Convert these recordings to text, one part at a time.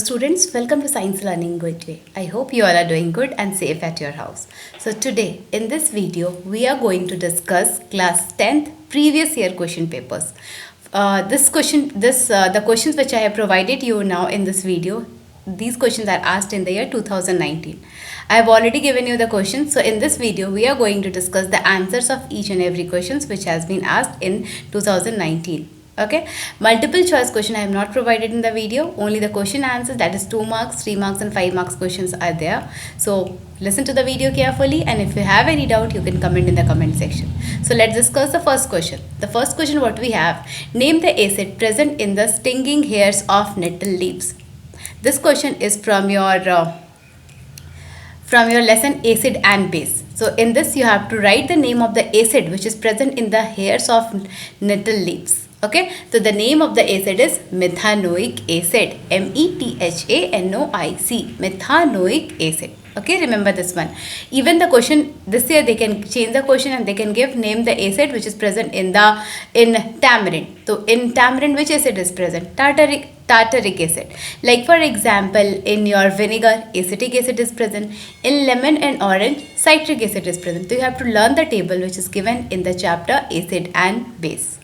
Students, welcome to Science Learning Gateway. I hope you all are doing good and safe at your house. So today in this video we are going to discuss class 10th previous year question papers. The questions which I have provided you now in this video, these questions are asked in the year 2019. I have already given you the questions. So in this video we are going to discuss the answers of each and every questions which has been asked in 2019. Okay, multiple choice question I have not provided in the video. Only the question answers, that is 2 marks, 3 marks and 5 marks questions are there. So listen to the video carefully, and if you have any doubt you can comment in the comment section. So let's discuss the first question. The first question what we have, name the acid present in the stinging hairs of nettle leaves. This question is from your lesson acid and base. So in this you have to write the name of the acid which is present in the hairs of nettle leaves. Okay, so the name of the acid is methanoic acid, METHANOIC, methanoic acid. Okay, remember this one. Even the question this year they can change the question and they can give name the acid which is present in tamarind. So in tamarind which acid is present? Tartaric acid. Like for example, in your vinegar acetic acid is present, in lemon and orange citric acid is present. So you have to learn the table which is given in the chapter acid and base.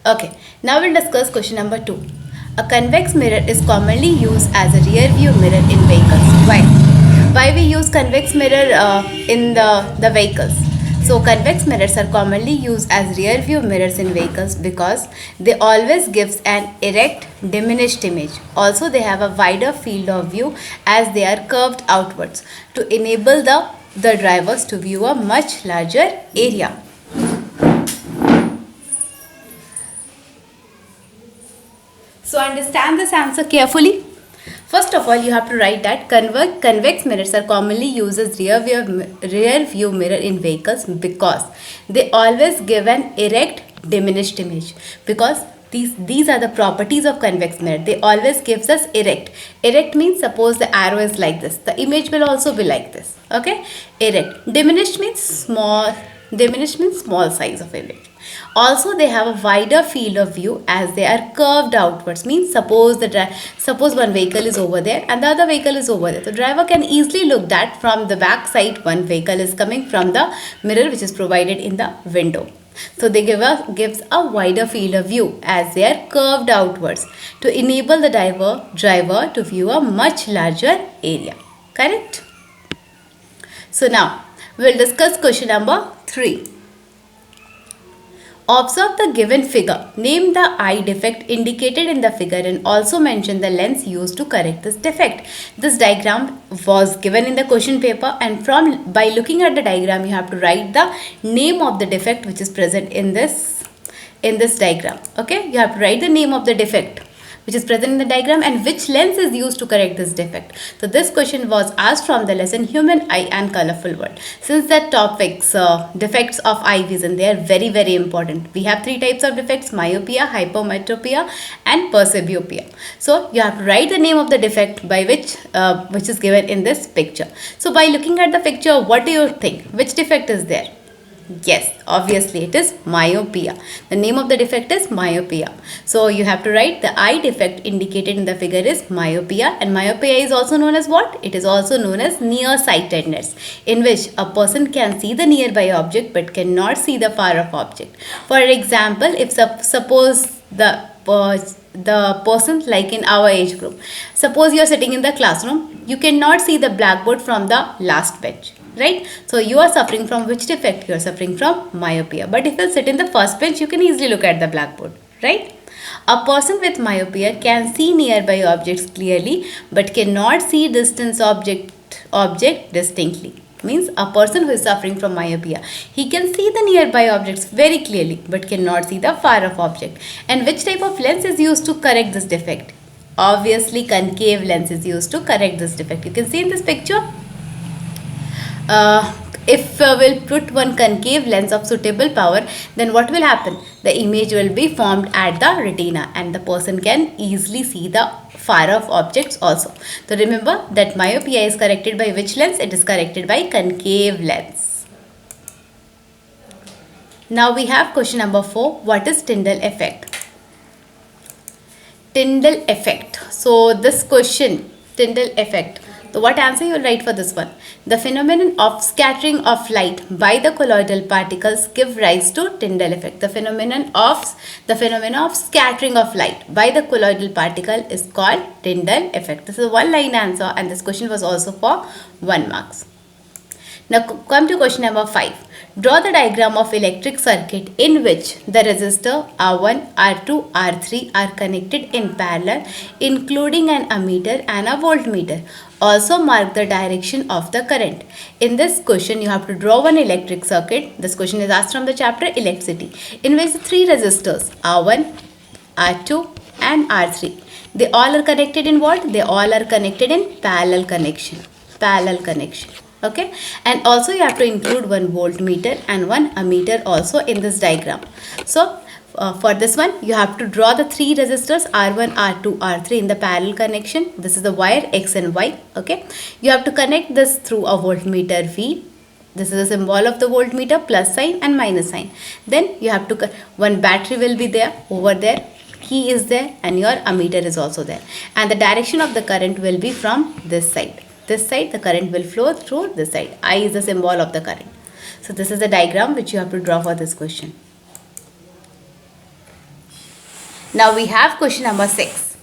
Okay, now we'll discuss question number 2. A convex mirror is commonly used as a rear view mirror in vehicles. Why? Why we use convex mirror in the vehicles? So convex mirrors are commonly used as rear view mirrors in vehicles because they always gives an erect diminished image. Also they have a wider field of view as they are curved outwards to enable the drivers to view a much larger area. So understand this answer carefully. First of all, you have to write that convex mirrors are commonly used as rear view mirror in vehicles because they always give an erect diminished image. Because these are the properties of convex mirror. They always gives us erect. Erect means suppose the arrow is like this. The image will also be like this. Okay? Erect. Diminished means small size of image. Also they have a wider field of view as they are curved outwards. Means suppose one vehicle is over there and the other vehicle is over there. The driver can easily look that from the back side one vehicle is coming from the mirror which is provided in the window. So they gives a wider field of view as they are curved outwards to enable the driver to view a much larger area. Correct? So now we'll discuss question number 3. Observe the given figure. Name the eye defect indicated in the figure and also mention the lens used to correct this defect. This diagram was given in the question paper, and by looking at the diagram you have to write the name of the defect which is present in this diagram. Okay, you have to write the name of the defect which is present in the diagram and which lens is used to correct this defect. So this question was asked from the lesson Human Eye and Colorful World. Since the topics defects of eye vision, they are very important. We have 3 types of defects: myopia, hypermetropia and presbyopia. So you have to write the name of the defect by which is given in this picture. So by looking at the picture, what do you think? Which defect is there? Yes, obviously it is myopia. The name of the defect is myopia. So you have to write the eye defect indicated in the figure is myopia, and myopia is also known as what? It is also known as nearsightedness, in which a person can see the nearby object but cannot see the far off object. For example, if suppose the person like in our age group, suppose you are sitting in the classroom, you cannot see the blackboard from the last bench. Right? So you are suffering from which defect? You are suffering from myopia. But if you sit in the first bench, you can easily look at the blackboard. Right? A person with myopia can see nearby objects clearly but cannot see distant object distinctly. Means a person who is suffering from myopia, he can see the nearby objects very clearly but cannot see the far off object. And which type of lens is used to correct this defect? Obviously concave lens is used to correct this defect. You can see in this picture. If we'll put one concave lens of suitable power, then what will happen? The image will be formed at the retina and the person can easily see the far off objects also. So remember that myopia is corrected by which lens? It is corrected by concave lens. Now we have question number 4. What is Tyndall effect? Tyndall effect. So this question Tyndall effect. So what answer you will write for this one? The phenomenon of scattering of light by the colloidal particles give rise to Tyndall effect. The phenomena of scattering of light by the colloidal particle is called Tyndall effect. This is a one line answer, and this question was also for 1 marks. Now come to question number 5. Draw the diagram of electric circuit in which the resistor R1, R2, R3 are connected in parallel, including an ammeter and a voltmeter. Also mark the direction of the current. In this question, you have to draw one electric circuit. This question is asked from the chapter Electricity, in which the three resistors R1, R2 and R3, they all are connected in what? They all are connected in parallel connection. Parallel connection. Okay, and also you have to include one voltmeter and one ammeter also in this diagram. So for this one, you have to draw the three resistors R1, R2, R3 in the parallel connection. This is the wire X and Y. Okay, you have to connect this through a voltmeter V. This is a symbol of the voltmeter, plus sign and minus sign. Then you have to, one battery will be there over there, key is there, and your ammeter is also there. And the direction of the current will be from this side. This side, the current will flow through this side. I is the symbol of the current. So this is the diagram which you have to draw for this question. Now we have question number 6.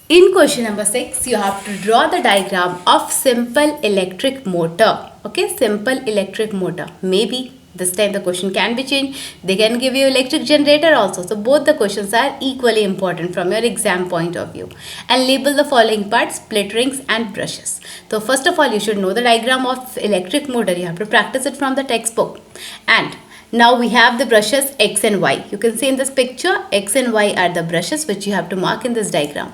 In question number 6, you have to draw the diagram of simple electric motor. Okay, simple electric motor. Maybe this time the question can be changed. They can give you electric generator also. So both the questions are equally important from your exam point of view. And label the following parts: split rings and brushes. So first of all, you should know the diagram of electric motor. You have to practice it from the textbook. And now we have the brushes X and Y. You can see in this picture, X and Y are the brushes which you have to mark in this diagram.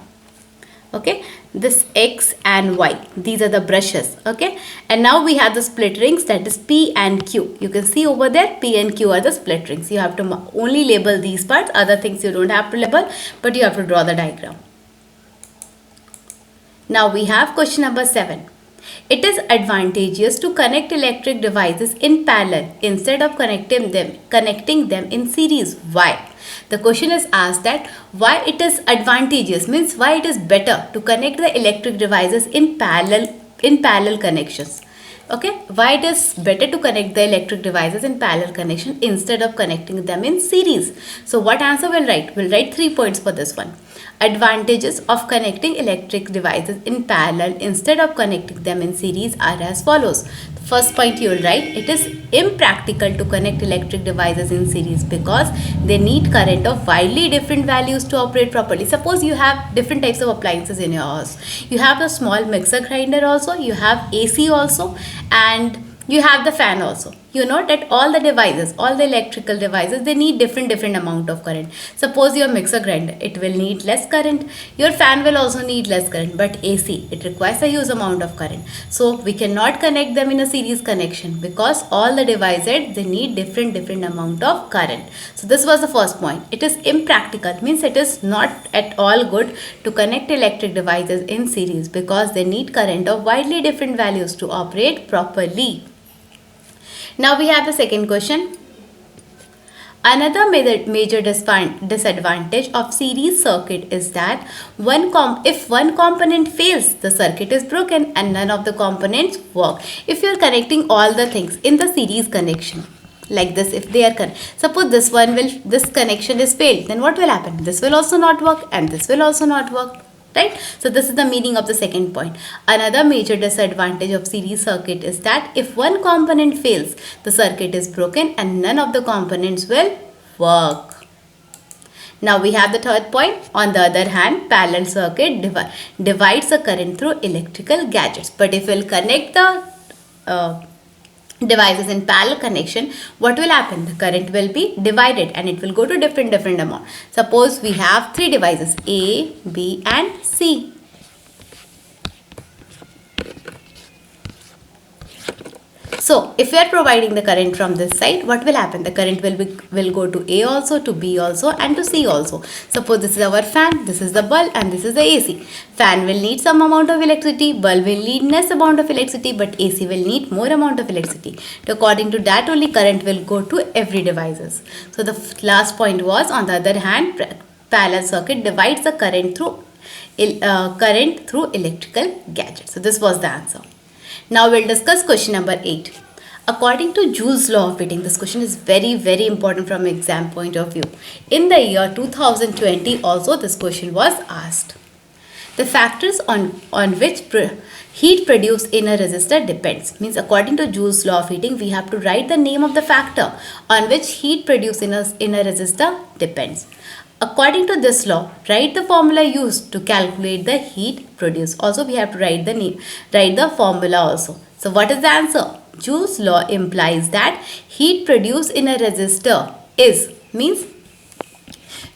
Okay, this X and Y, these are the brushes. Okay, and now we have the split rings, that is P and Q. You can see over there, P and Q are the split rings. You have to only label these parts. Other things you don't have to label, but you have to draw the diagram. Now we have question number 7. It is advantageous to connect electric devices in parallel instead of connecting them in series. Why? The question is asked that why it is advantageous, means why it is better to connect the electric devices in parallel connections. Okay, why it is better to connect the electric devices in parallel connection instead of connecting them in series. So what answer we'll write? We'll write 3 points for this one. Advantages of connecting electric devices in parallel instead of connecting them in series are as follows. First point you will write, it is impractical to connect electric devices in series because they need current of widely different values to operate properly. Suppose you have different types of appliances in your house. You have a small mixer grinder also, you have AC also, and you have the fan also. You know that all the electrical devices, they need different amount of current. Suppose your mixer grinder, it will need less current. Your fan will also need less current, but AC, it requires a huge amount of current. So we cannot connect them in a series connection because all the devices, they need different amount of current. So this was the first point. It is impractical, means it is not at all good to connect electric devices in series because they need current of widely different values to operate properly. Now we have the second question. Another major disadvantage of series circuit is that if one component fails, the circuit is broken and none of the components work. If you are connecting all the things in the series connection, like this, if they are suppose this connection is failed, then what will happen? This will also not work and this will also not work. Right? So this is the meaning of the second point. Another major disadvantage of series circuit is that if one component fails, the circuit is broken and none of the components will work. Now we have the third point. On the other hand, parallel circuit divides the current through electrical gadgets. But if we'll connect the devices in parallel connection, what will happen? The current will be divided and it will go to different amount. Suppose we have 3 devices, A, B and C. So if we are providing the current from this side, what will happen? The current will go to A also, to B also, and to C also. Suppose this is our fan, this is the bulb, and this is the AC. Fan will need some amount of electricity, bulb will need less amount of electricity, but AC will need more amount of electricity. So according to that only current will go to every devices. So the last point was, on the other hand, parallel circuit divides the current through electrical gadgets. So this was the answer. Now we'll discuss question number 8. According to Joule's law of heating, this question is very important from exam point of view. In the year 2020 also this question was asked. The factors on which heat produced in a resistor depends. Means according to Joule's law of heating, we have to write the name of the factor on which heat produced in a resistor depends. According to this law, write the formula used to calculate the heat produced. Also, we have to write the formula also. So, what is the answer? Joule's law implies that heat produced in a resistor means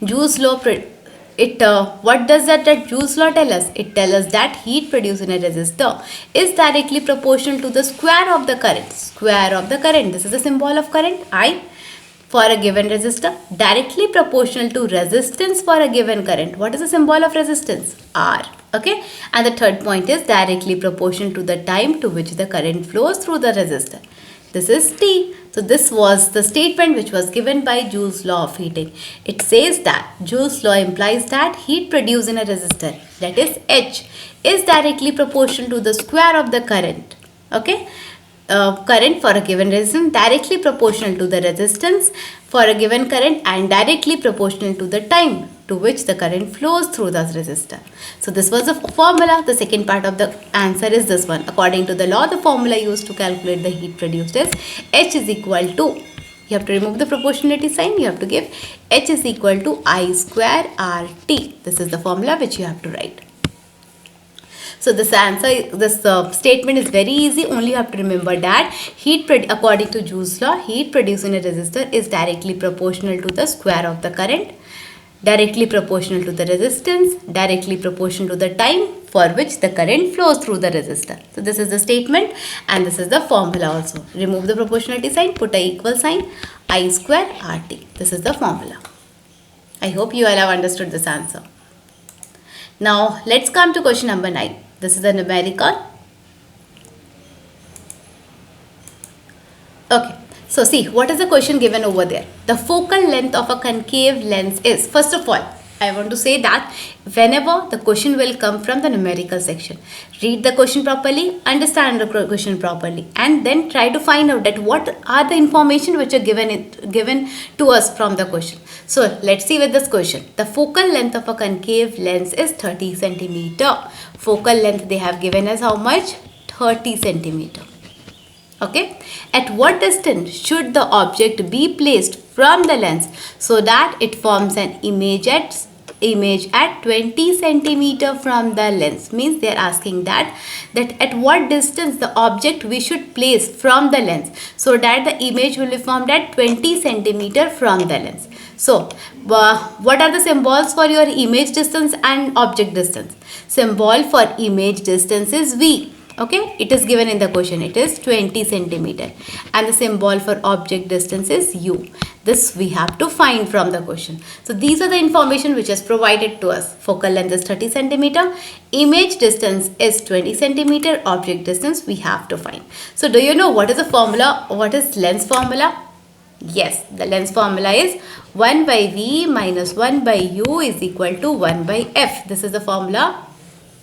Joule's law. What does that Joule's law tell us? It tells us that heat produced in a resistor is directly proportional to the square of the current. Square of the current. This is the symbol of current, I. For a given resistor, directly proportional to resistance for a given current. What is the symbol of resistance? R. Okay. And the third point is directly proportional to the time to which the current flows through the resistor. This is T. So this was the statement which was given by Joule's law of heating. It says that Joule's law implies that heat produced in a resistor, that is H, is directly proportional to the square of the current. Okay. Current for a given resistance, directly proportional to the resistance for a given current, and directly proportional to the time to which the current flows through the resistor. So this was the formula. The second part of the answer is this one. According to the law, the formula used to calculate the heat produced is H is equal to, you have to remove the proportionality sign, you have to give H is equal to I square RT. This is the formula which you have to write. So this statement is very easy. Only you have to remember that according to Joule's law, heat produced in a resistor is directly proportional to the square of the current, directly proportional to the resistance, directly proportional to the time for which the current flows through the resistor. So this is the statement and this is the formula also. Remove the proportionality sign, put a equal sign, I square RT. This is the formula. I hope you all have understood this answer. Now let's come to question number 9. This is the numerical. Okay. So see, what is the question given over there? The focal length of a concave lens is, first of all, I want to say that whenever the question will come from the numerical section, read the question properly, understand the question properly, and then try to find out that what are the information which are given to us from the question. So let's see with this question. The focal length of a concave lens is 30 centimeter. Focal length they have given as how much? 30 centimeter. Okay. At what distance should the object be placed from the lens so that it forms an image at 20 centimeter from the lens? Means they are asking that at what distance the object we should place from the lens so that the image will be formed at 20 centimeter from the lens. So what are the symbols for your image distance and object distance? Symbol for image distance is V. Okay, it is given in the question. It is 20 centimeter. And the symbol for object distance is U. This we have to find from the question. So these are the information which is provided to us. Focal length is 30 centimeter. Image distance is 20 centimeter. Object distance we have to find. So do you know what is the formula? What is lens formula? Yes, the lens formula is 1 by V minus 1 by U is equal to 1 by F. This is the formula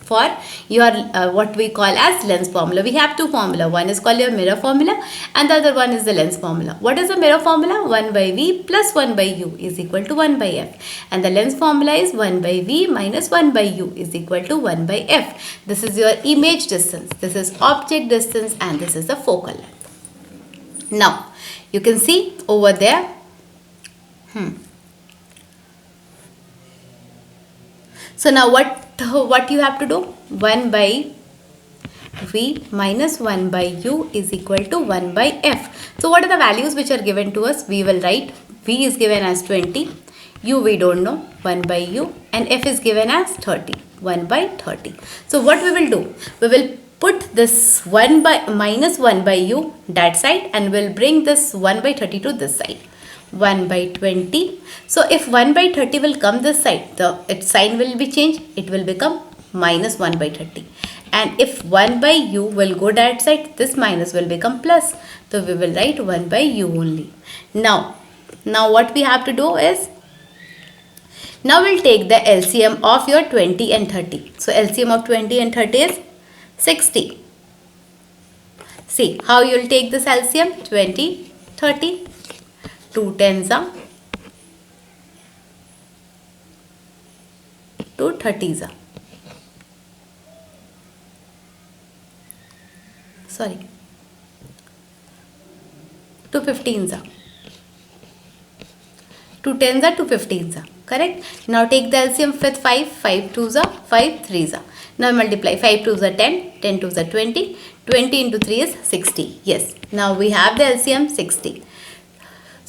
for your what we call as lens formula. We have two formula. One is called your mirror formula and the other one is the lens formula. What is the mirror formula? 1 by V plus 1 by U is equal to 1 by F. And the lens formula is 1 by V minus 1 by U is equal to 1 by F. This is your image distance. This is object distance and this is the focal length. Now, you can see over there. So now what you have to do? 1 by V minus 1 by U is equal to 1 by F. So what are the values which are given to us? We will write V is given as 20, U we don't know, 1 by U, and F is given as 30, 1 by 30. So what we will do? We will put this 1 by minus 1 by u that side, and we'll bring this 1 by 30 to this side. 1 by 20. So if 1 by 30 will come this side, its sign will be changed. It will become minus 1 by 30. And if 1 by u will go that side, this minus will become plus. So we will write 1 by u only. Now what we have to do is, now we'll take the LCM of your 20 and 30. So LCM of 20 and 30 is 60. See how you will take this LCM. 20, 30. 2 tens are, 2 30s are. Sorry. 2 15s are. 2 tens are, 2 15s are. Correct? Now take the LCM with 5. 5 2s are, 5 3s are. Now multiply. 5 2s are 10. 10 2s are 20. 20 into 3 is 60. Yes. Now we have the LCM 60.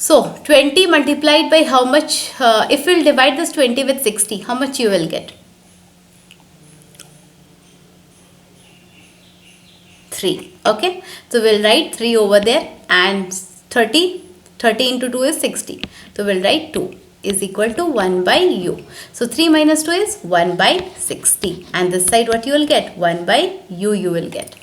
So 20 multiplied by how much? If we'll divide this 20 with 60, how much you will get? 3. Okay. So we'll write 3 over there, and 30 into 2 is 60. So we'll write 2 is equal to 1 by u. So 3 minus 2 is 1 by 60. And this side what you will get? 1 by u you will get.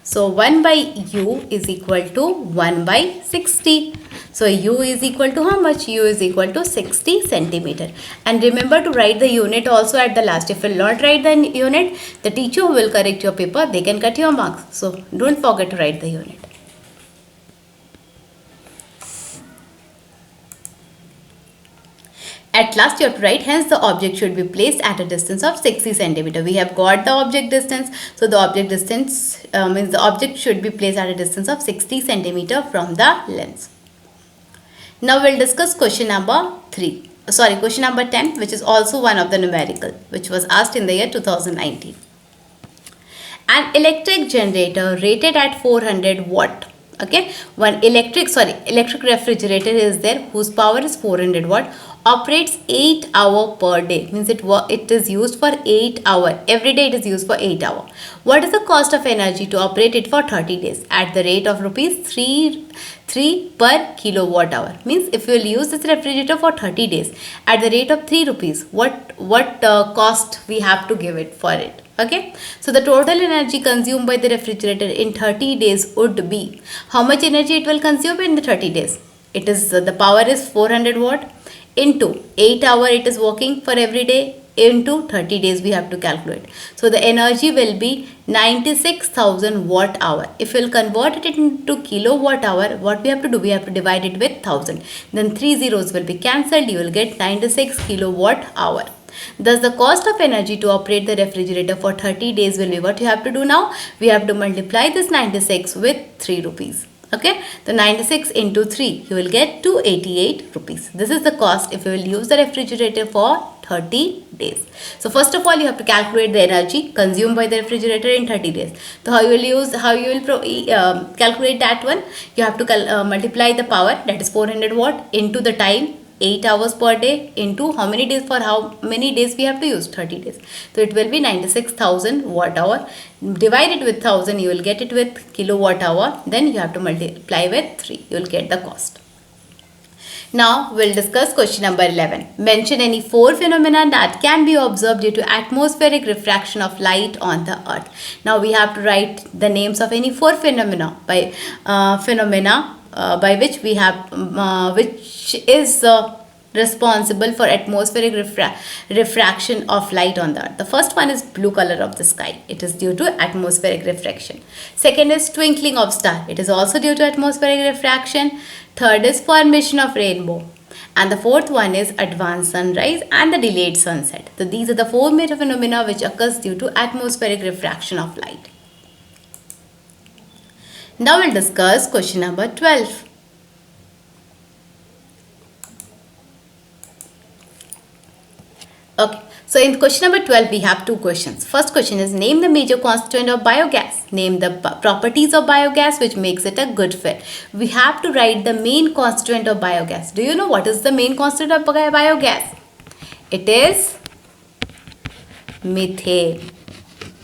So 1 by u is equal to 1 by 60. So u is equal to how much? U is equal to 60 centimeter. And remember to write the unit also at the last. If you will not write the unit, the teacher will correct your paper. They can cut your marks. So don't forget to write the unit. At last you have to write, hence the object should be placed at a distance of 60 centimeter. We have got the object distance. So the object distance means the object should be placed at a distance of 60 centimeter from the lens. Now we'll discuss question number 10, which is also one of the numerical, which was asked in the year 2019. An electric generator rated at 400 watt. Okay, one electric refrigerator is there whose power is 400 watt, operates 8 hours per day, means it is used for 8 hours every day. It is used for 8 hours. What is the cost of energy to operate it for 30 days at the rate of rupees 3 per kilowatt hour? Means if you will use this refrigerator for 30 days at the rate of 3 rupees, what cost we have to give it for it? Okay, so the total energy consumed by the refrigerator in 30 days would be, how much energy it will consume in the 30 days? It is the power is 400 watt into 8 hours it is working for every day into 30 days we have to calculate. So the energy will be 96,000 watt hour. If we will convert it into kilowatt hour, what we have to do? We have to divide it with 1000. Then 3 zeros will be cancelled. You will get 96 kilowatt hour. Thus, the cost of energy to operate the refrigerator for 30 days will be, what you have to do now? We have to multiply this 96 with 3 rupees. Okay, the 96 into 3, you will get 288 rupees. This is the cost if you will use the refrigerator for 30 days. So first of all, you have to calculate the energy consumed by the refrigerator in 30 days. So how you will calculate that one? You have to multiply the power, that is 400 watt, into the time, 8 hours per day, into how many days, for how many days we have to use? 30 days. So it will be 96,000 watt hour. Divide it with 1000, you will get it with kilowatt hour. Then you have to multiply with 3. You will get the cost. Now we'll discuss question number 11. Mention any 4 phenomena that can be observed due to atmospheric refraction of light on the earth. Now we have to write the names of any 4 phenomena by which we have which is responsible for atmospheric refraction of light on the earth. The first one is blue color of the sky. It is due to atmospheric refraction. Second is twinkling of star. It is also due to atmospheric refraction. Third is formation of rainbow. And the fourth one is advanced sunrise and the delayed sunset. So these are the 4 major phenomena which occurs due to atmospheric refraction of light. Now we'll discuss question number 12. Okay, so in question number 12 we have 2 questions. First question is, name the major constituent of biogas. Name the properties of biogas which makes it a good fit. We have to write the main constituent of biogas. Do you know what is the main constituent of biogas? It is methane,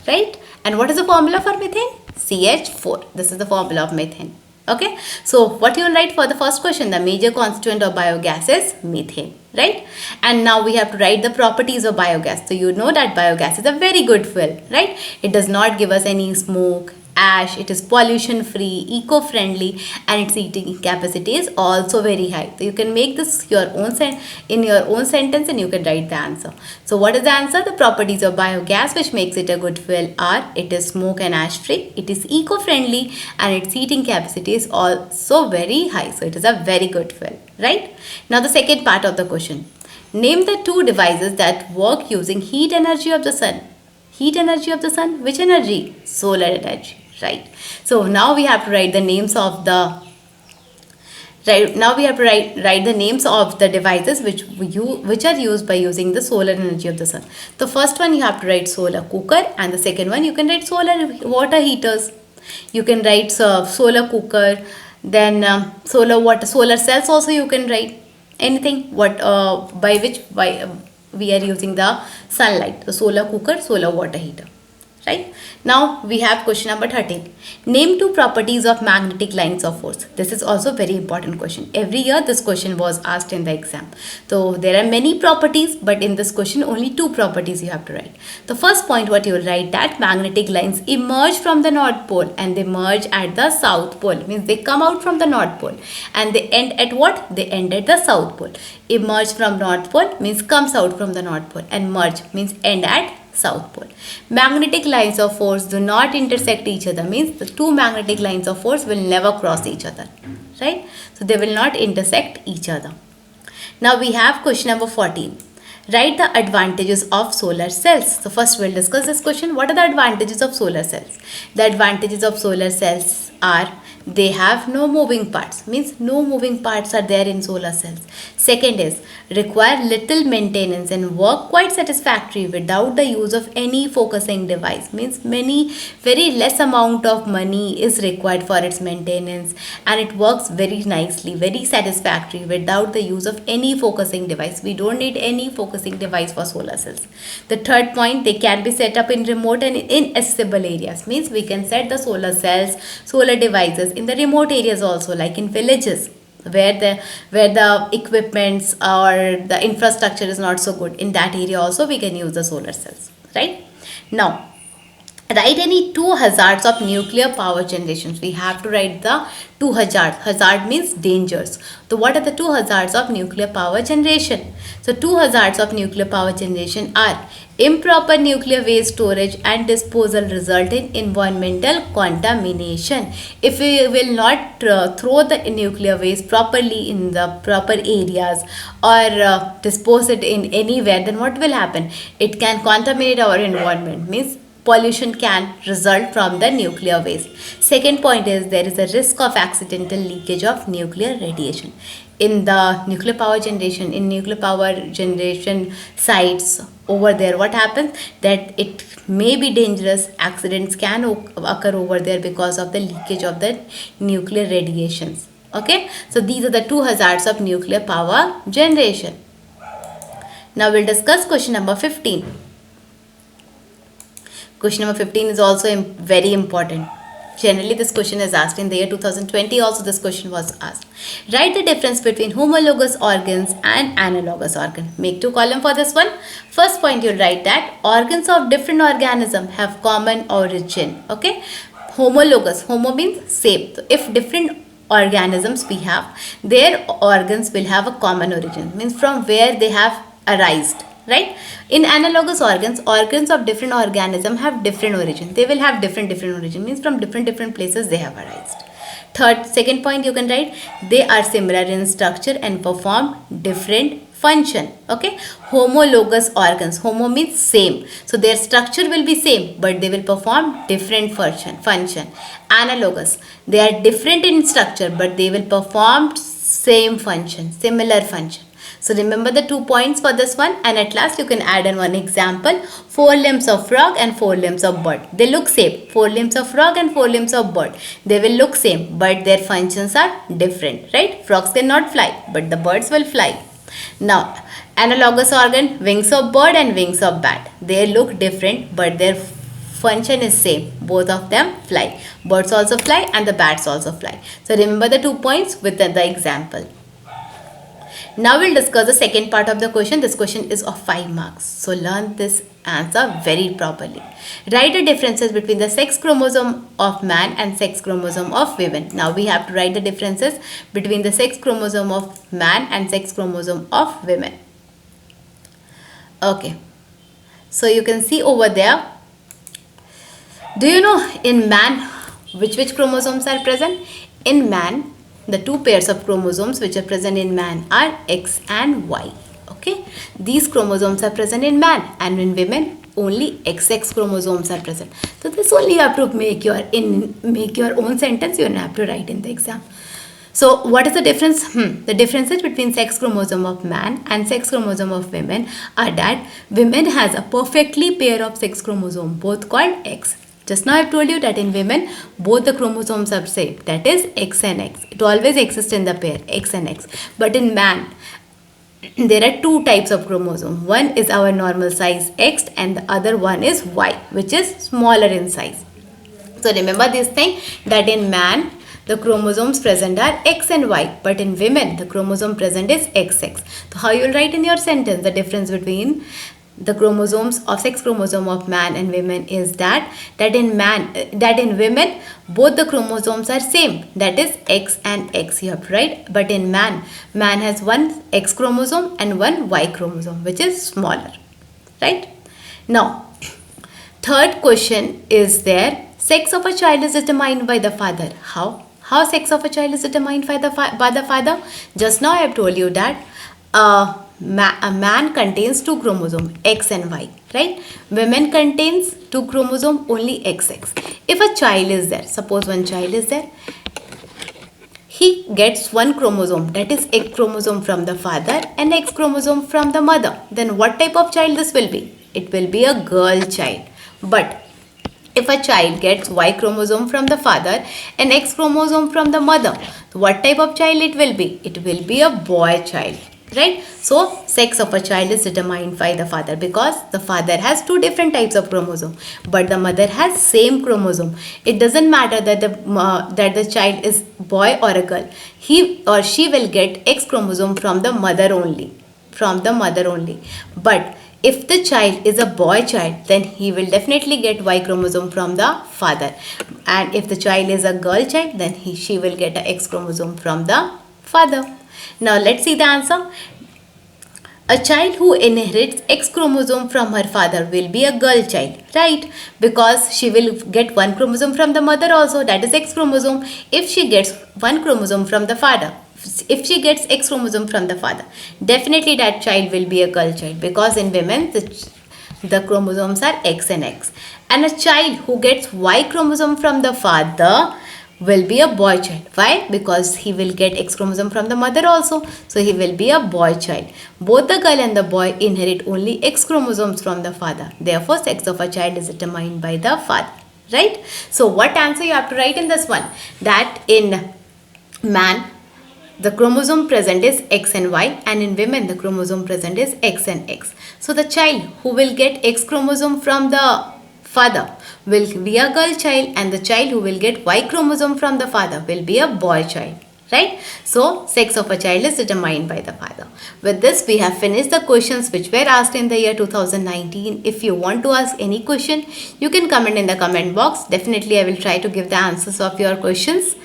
right? And what is the formula for methane? CH4. This is the formula of methane. Okay, so what you will write for the first question? The major constituent of biogas is methane, right? And now we have to write the properties of biogas. So you know that biogas is a very good fuel, right? It does not give us any smoke, ash, it is pollution free, eco-friendly, and its heating capacity is also very high. So you can make this your own in your own sentence and you can write the answer. So what is the answer? The properties of biogas which makes it a good fuel are: it is smoke and ash free, it is eco-friendly, and its heating capacity is also very high. So it is a very good fuel, right? Now the second part of the question. Name the two devices that work using heat energy of the sun. Heat energy of the sun, which energy? Solar energy, right? So now we have to write the names of the write the names of the devices which are used by using the solar energy of the sun. The first one you have to write solar cooker, and the second one you can write solar water heaters. You can write solar cooker, then solar cells also you can write. Anything by we are using the sunlight. The solar cooker, solar water heater, right? Now we have question number 13. Name two properties of magnetic lines of force. This is also very important question. Every year this question was asked in the exam. So there are many properties, but in this question only two properties you have to write. The first point what you will write, that magnetic lines emerge from the North Pole and they merge at the South Pole. Means they come out from the North Pole and they end at what? They end at the South Pole. Emerge from North Pole means comes out from the North Pole, and merge means end at South Pole. Magnetic lines of force do not intersect each other, means the two magnetic lines of force will never cross each other, right? So they will not intersect each other. Now we have question number 14. Write the advantages of solar cells. So first we'll discuss this question. What are the advantages of solar cells? The advantages of solar cells are: they have no moving parts, means no moving parts are there in solar cells. Second is, require little maintenance and work quite satisfactory without the use of any focusing device, means very less amount of money is required for its maintenance, and it works very nicely, very satisfactory without the use of any focusing device. We don't need any focusing device for solar cells. The third point, they can be set up in remote and inaccessible areas, means we can set the solar cells, solar devices in the remote areas also, like in villages where the equipments or the infrastructure is not so good. In that area also we can use the solar cells, right? Now write any two hazards of nuclear power generations. We have to write the two hazards. Hazard means dangers. So what are the two hazards of nuclear power generation? So two hazards of nuclear power generation are: improper nuclear waste storage and disposal result in environmental contamination. If we will not throw the nuclear waste properly in the proper areas or dispose it in anywhere, then what will happen? It can contaminate our environment, means pollution can result from the nuclear waste. Second point is, there is a risk of accidental leakage of nuclear radiation. In the nuclear power generation sites over there, what happens? That it may be dangerous. Accidents can occur over there because of the leakage of the nuclear radiations. Okay, so these are the two hazards of nuclear power generation. Now we'll discuss question number 15. Question number 15 is also very important. Generally this question is asked in the year 2020 also. This question was asked. Write the difference between homologous organs and analogous organ. Make two columns for this one. First point, you'll write that organs of different organism have common origin. Okay, homologous, homo means same. So if different organisms we have, their organs will have a common origin, means from where they have arisen, right? In analogous organs of different organism have different origin. They will have different origin, means from different places they have arisen. Second point you can write, they are similar in structure and perform different function. Okay, homologous organs, homo means same, so their structure will be same but they will perform different function. Analogous, they are different in structure but they will perform same function, similar function. So remember the 2 points for this one, and at last you can add in one example. 4 limbs of frog and 4 limbs of bird. They look same. 4 limbs of frog and 4 limbs of bird. They will look same but their functions are different, right? Frogs cannot fly but the birds will fly. Now analogous organ, wings of bird and wings of bat. They look different but their function is same. Both of them fly. Birds also fly and the bats also fly. So remember the 2 points with the example. Now we'll discuss the second part of the question. This question is of 5 marks. So learn this answer very properly. Write the differences between the sex chromosome of man and sex chromosome of women. Now we have to write the differences between the sex chromosome of man and sex chromosome of women. Okay. So you can see over there. Do you know in man which chromosomes are present? In man, the 2 pairs of chromosomes which are present in man are X and Y. Okay, these chromosomes are present in man, and in women only XX chromosomes are present. So this only you have to make your own sentence. You don't have to write in the exam. So what is the difference? The differences between sex chromosome of man and sex chromosome of women are that women has a perfectly pair of sex chromosome, both called X. Just now I have told you that in women, both the chromosomes are same. That is X and X. It always exists in the pair, X and X. But in man, there are 2 types of chromosome. One is our normal size X and the other one is Y, which is smaller in size. So remember this thing, that in man, the chromosomes present are X and Y, but in women, the chromosome present is XX. So how you will write in your sentence the difference between the chromosomes of sex chromosome of man and women is that in women both the chromosomes are same, that is X and X you have to write, but in man has one X chromosome and one Y chromosome which is smaller, right? Now third question is there, sex of a child is determined by the father. How sex of a child is determined by the father? Just now I have told you that a man contains 2 chromosomes, X and Y, right? Women contains 2 chromosomes, only XX. If a child is there, suppose one child is there, he gets 1 chromosome, that is X chromosome from the father and X chromosome from the mother. Then what type of child this will be? It will be a girl child. But if a child gets Y chromosome from the father and X chromosome from the mother, what type of child it will be? It will be a boy child. Right? So, sex of a child is determined by the father because the father has 2 different types of chromosome, but the mother has same chromosome. It doesn't matter that the child is boy or a girl. He or she will get X chromosome from the mother only. But if the child is a boy child, then he will definitely get Y chromosome from the father. And if the child is a girl child, then she will get a X chromosome from the father. Now let's see the answer. A child who inherits X chromosome from her father will be a girl child, right? Because she will get 1 chromosome from the mother also, that is X chromosome. If she gets 1 chromosome from the father, if she gets X chromosome from the father, definitely that child will be a girl child, because in women the chromosomes are X and X. And a child who gets Y chromosome from the father will be a boy child. Why? Because he will get X chromosome from the mother also. So he will be a boy child. Both the girl and the boy inherit only X chromosomes from the father. Therefore, sex of a child is determined by the father. Right? So what answer you have to write in this one? That in man, the chromosome present is X and Y, and in women the chromosome present is X and X. So the child who will get X chromosome from the father will be a girl child, and the child who will get Y chromosome from the father will be a boy child. Right? So, sex of a child is determined by the father. With this, we have finished the questions which were asked in the year 2019. If you want to ask any question, you can comment in the comment box. Definitely, I will try to give the answers of your questions.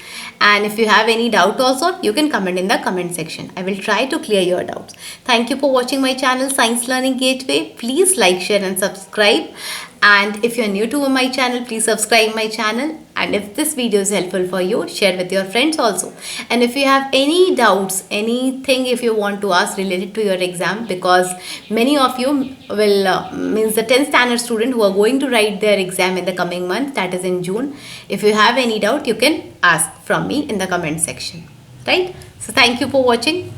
And if you have any doubt also, you can comment in the comment section. I will try to clear your doubts. Thank you for watching my channel Science Learning Gateway. Please like, share and subscribe. And if you are new to my channel, please subscribe my channel. And if this video is helpful for you, share with your friends also. And if you have any doubts, anything if you want to ask related to your exam, because many of you will, means the 10th standard student who are going to write their exam in the coming month, that is in June. If you have any doubt, you can ask from me in the comment section. Right? So thank you for watching.